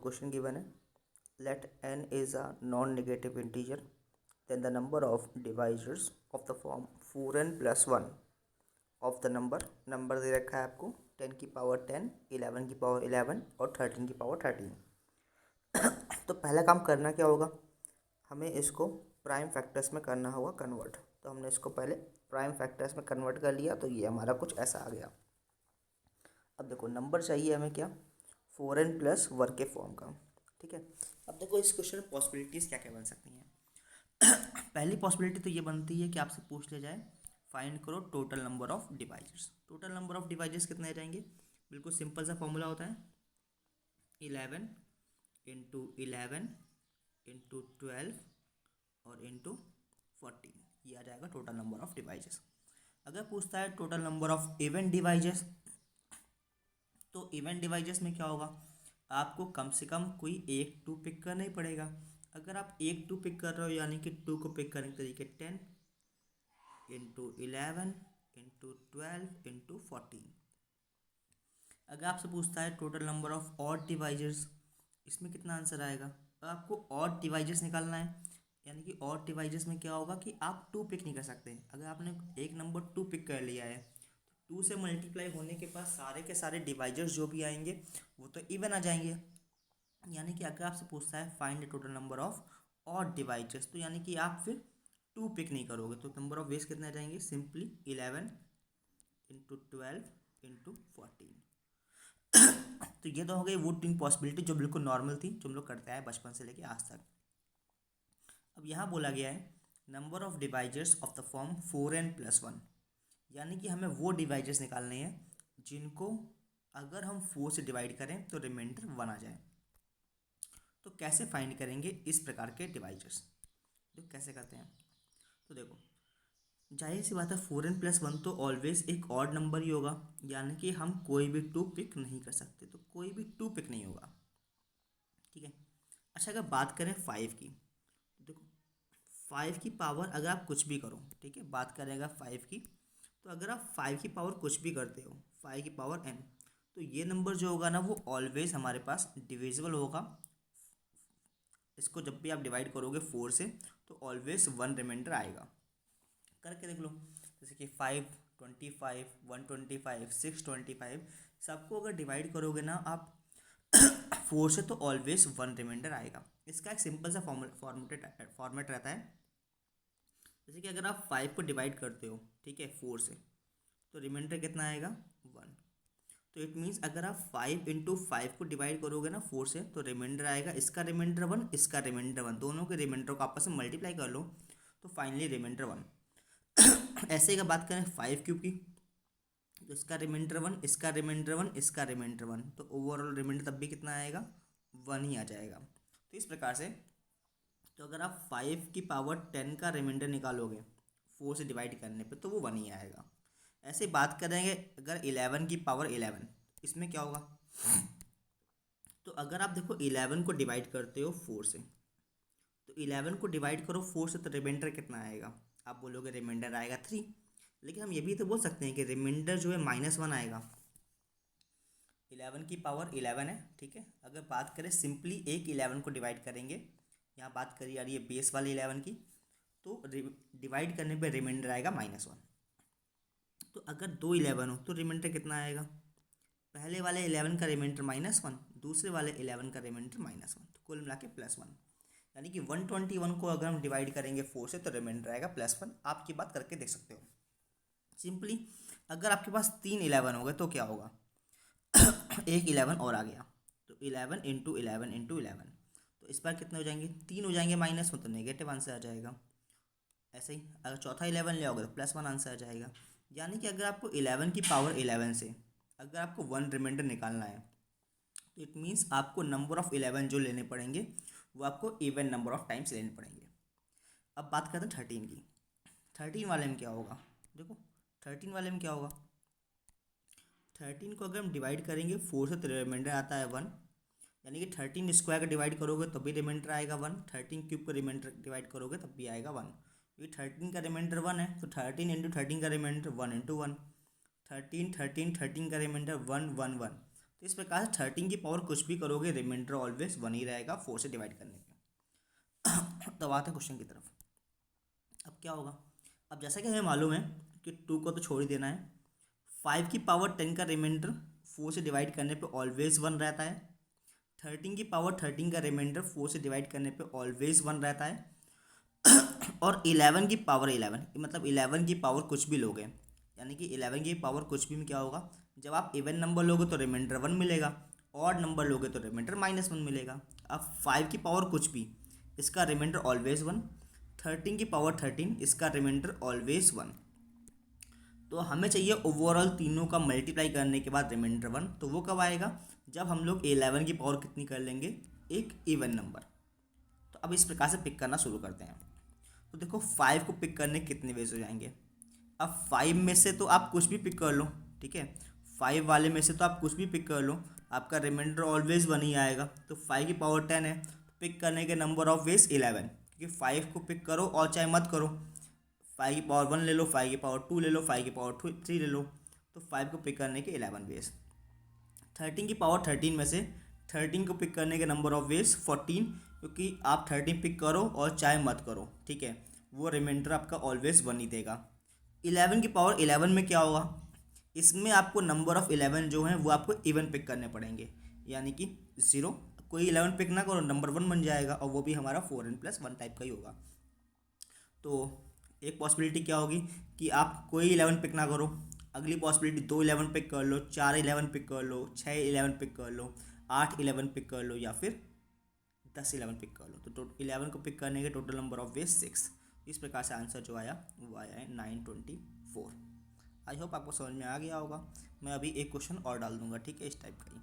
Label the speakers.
Speaker 1: question given है, let n is a non-negative integer, then the number of divisors of the form 4n plus 1 of the number दे रखा है आपको 10 की power 10, 11 की power 11 और 13 की पावर 13। तो पहला काम करना क्या होगा, हमें इसको प्राइम फैक्टर्स में करना होगा कन्वर्ट। तो हमने इसको पहले प्राइम फैक्टर्स में कन्वर्ट कर लिया, तो ये हमारा कुछ ऐसा आ गया। अब देखो नंबर चाहिए हमें क्या, 4n प्लस 1 के फॉर्म का। ठीक है, अब देखो इस क्वेश्चन में पॉसिबिलिटीज़ क्या क्या बन सकती हैं। पहली पॉसिबिलिटी तो ये बनती है कि आपसे पूछ लिया जाए फाइंड करो total number of divisors. Total number of divisors कितने रहेंगे, बिल्कुल सिंपल सा फॉर्मूला होता है 11 इंटू 11 इंटू 12 और इंटू 14, ये आ जाएगा टोटल नंबर ऑफ डिवाइजर्स। अगर पूछता है total number of even divisors, तो इवन डिवाइजर्स में क्या होगा, आपको कम से कम कोई एक 2 पिक करना ही पड़ेगा। अगर आप एक 2 पिक कर रहे हो यानी कि 2 को पिक करने के तरीके 10 इंटू 11 इंटू 12 इंटू 14। अगर आपसे पूछता है total number of odd divisors, इसमें कितना आंसर आएगा। अब आपको ऑड डिवाइजर्स निकालना है, यानी कि ऑड डिवाइजर्स में क्या होगा कि आप 2 पिक नहीं कर सकते। अगर आपने एक नंबर 2 पिक कर लिया है, 2 से मल्टीप्लाई होने के बाद सारे के सारे डिवाइजर्स जो भी आएंगे वो तो इवन आ जाएंगे। यानी कि अगर आपसे पूछता है find the total number of odd divisors, तो यानी कि आप फिर 2 पिक नहीं करोगे, तो नंबर ऑफ वेज कितने आ जाएंगे, सिंपली 11 इंटू 12 इंटू 14। तो ये तो हो गई वो 3 पॉसिबिलिटी जो बिल्कुल नॉर्मल थी, जो हम लोग करते आए बचपन से लेके आज तक। अब यहाँ बोला गया है number of divisors of the form 4n plus 1, यानी कि हमें वो डिवाइजर्स निकालने हैं जिनको अगर हम 4 से डिवाइड करें तो रिमाइंडर 1 आ जाए। तो कैसे फाइंड करेंगे इस प्रकार के डिवाइजर्स, जो कैसे करते हैं। तो देखो जाहिर सी बात है 4n प्लस 1 तो ऑलवेज एक ऑड नंबर ही होगा, यानी कि हम कोई भी 2 पिक नहीं कर सकते, तो कोई भी 2 पिक नहीं होगा। ठीक है, अच्छा अगर बात करें 5 की, तो देखो 5 की पावर अगर आप कुछ भी करो, ठीक है, बात करेगा 5 की, तो अगर आप 5 की पावर कुछ भी करते हो, 5 की पावर n, तो ये नंबर जो होगा ना वो ऑलवेज हमारे पास डिविजिबल होगा। इसको जब भी आप डिवाइड करोगे 4 से तो ऑलवेज 1 रिमाइंडर आएगा। करके देख लो, जैसे कि 525 125 625, सबको अगर डिवाइड करोगे ना आप 4 से तो ऑलवेज 1 रिमाइंडर आएगा। इसका एक सिंपल सा फॉर्मेट रहता है, जैसे कि अगर आप 5 को डिवाइड करते हो, ठीक है, 4 से, तो रिमाइंडर कितना आएगा 1। तो इट मीन्स अगर आप 5 इंटू 5 को डिवाइड करोगे ना 4 से, तो रिमाइंडर आएगा इसका रिमाइंडर 1, इसका रिमाइंडर 1, दोनों के रिमाइंडर को आपस में मल्टीप्लाई कर लो तो फाइनली रिमाइंडर 1। ऐसे ही अगर बात करें 5 क्यूब की, तो इसका रिमाइंडर 1, इसका रिमाइंडर 1, इसका रिमाइंडर 1, तो ओवरऑल रिमाइंडर तब भी कितना आएगा 1 ही आ जाएगा। तो इस प्रकार से, तो अगर आप 5 की पावर 10 का रिमाइंडर निकालोगे 4 से डिवाइड करने पे तो वो 1 ही आएगा। ऐसे बात करेंगे अगर 11 की पावर 11, इसमें क्या होगा, तो अगर आप देखो 11 को डिवाइड करते हो 4 से, तो 11 को डिवाइड करो 4 से तो रिमाइंडर कितना आएगा, आप बोलोगे रिमाइंडर आएगा 3, लेकिन हम ये भी तो बोल सकते हैं कि रिमाइंडर जो है -1 आएगा। 11 की पावर 11 है, ठीक है, अगर बात करें सिंपली एक 11 को डिवाइड करेंगे, यहाँ बात करी जा रही है बेस वाले 11 की, तो डिवाइड करने पे रिमाइंडर आएगा -1। तो अगर 2 11 हो तो रिमाइंडर कितना आएगा, पहले वाले 11 का रिमाइंडर -1, दूसरे वाले 11 का रिमाइंडर -1, तो कुल मिला के +1, यानी कि 121 को अगर हम डिवाइड करेंगे 4 से तो रिमाइंडर आएगा +1। आपकी बात करके देख सकते हो सिंपली। अगर आपके पास 3 11 हो गए तो क्या होगा, एक 11 और आ गया, तो 11 इंटू 11 इंटू 11, तो इस बार कितने हो जाएंगे, 3 हो जाएंगे -1, तो नेगेटिव आंसर आ जाएगा। ऐसे ही अगर चौथा 11 ले आओगे तो +1 आंसर आ जाएगा। यानी कि अगर आपको 11 की पावर 11 से अगर आपको 1 रिमाइंडर निकालना है, तो इट मीन्स आपको नंबर ऑफ 11 जो लेने पड़ेंगे वो आपको इवन नंबर ऑफ टाइम्स लेने पड़ेंगे। अब बात करते हैं 13 की। 13 वाले में क्या होगा, देखो 13 वाले में क्या होगा, 13 को अगर हम डिवाइड करेंगे 4 से तो रिमाइंडर आता है 1, यानी कि 13 स्क्वायर का डिवाइड करोगे तब भी रिमाइंडर आएगा 1, 13 क्यूब का रिमाइंडर डिवाइड करोगे तब भी आएगा 1। ये 13 का रिमाइंडर 1 है, तो 13 इंटू 13 का रिमाइंडर 1 इंटू 1, 13 13 13 का रिमाइंडर 1 1 1, तो इस प्रकार से 13 की पावर कुछ भी करोगे रिमाइंडर ऑलवेज 1 ही रहेगा 4 से डिवाइड करने पे। तब आते हैं क्वेश्चन की तरफ। अब क्या होगा, अब जैसा कि हमें मालूम है कि 2 को तो छोड़ ही देना है, 5 की पावर 10 का रिमाइंडर 4 से डिवाइड करने पे ऑलवेज 1 रहता है, 13 की पावर 13 का रिमाइंडर 4 से डिवाइड करने पे ऑलवेज 1 रहता है, और 11 की पावर 11 मतलब 11 की पावर कुछ भी लोगे, यानी कि 11 की पावर कुछ भी में क्या होगा, जब आप इवन नंबर लोगे तो रिमाइंडर 1 मिलेगा, ऑड नंबर लोगे तो रिमाइंडर -1 मिलेगा। अब 5 की पावर कुछ भी, इसका रिमाइंडर ऑलवेज 1, 13 की पावर 13 इसका रिमाइंडर ऑलवेज 1। तो हमें चाहिए ओवरऑल तीनों का मल्टीप्लाई करने के बाद रिमाइंडर 1, तो वो कब आएगा, जब हम लोग 11 की पावर कितनी कर लेंगे, एक इवन नंबर। तो अब इस प्रकार से पिक करना शुरू करते हैं। तो देखो 5 को पिक करने कितने वेज हो जाएंगे। अब 5 में से तो आप कुछ भी पिक कर लो, ठीक है, 5 वाले में से तो आप कुछ भी पिक कर लो, आपका रिमाइंडर ऑलवेज 1 ही आएगा। तो 5 की पावर 10 है, तो पिक करने के नंबर ऑफ वेज 11, क्योंकि 5 को पिक करो और चाहे मत करो, 5 की पावर 1 ले लो, 5 की पावर 2 ले लो, 5 की पावर 3 ले लो, तो 5 को पिक करने के 11 वेज। 13 की पावर 13 में से 13 को पिक करने के नंबर ऑफ वेज 14, क्योंकि आप 13 पिक करो और चाहे मत करो, ठीक है, वो रिमाइंडर आपका ऑलवेज 1 ही देगा। 11 की पावर 11 में क्या होगा, इसमें आपको नंबर ऑफ 11 जो हैं वो आपको इवन पिक करने पड़ेंगे, यानी कि 0, कोई 11 पिक ना करो, नंबर 1 बन जाएगा, और वो भी हमारा 4n+1 टाइप का ही होगा। तो एक पॉसिबिलिटी क्या होगी कि आप कोई 11 पिक ना करो, अगली पॉसिबिलिटी 2 11 पिक कर लो, 4 11 पिक कर लो, 6 11 पिक कर लो, 8 11 पिक कर लो, या फिर 10 11 पिक कर लो। तो 11 को पिक करने के टोटल नंबर ऑफ वेज 6। इस प्रकार से आंसर जो आया वो आया है 924। आई होप आपको समझ में आ गया होगा। मैं अभी एक क्वेश्चन और डाल दूंगा, ठीक है, इस टाइप का ही।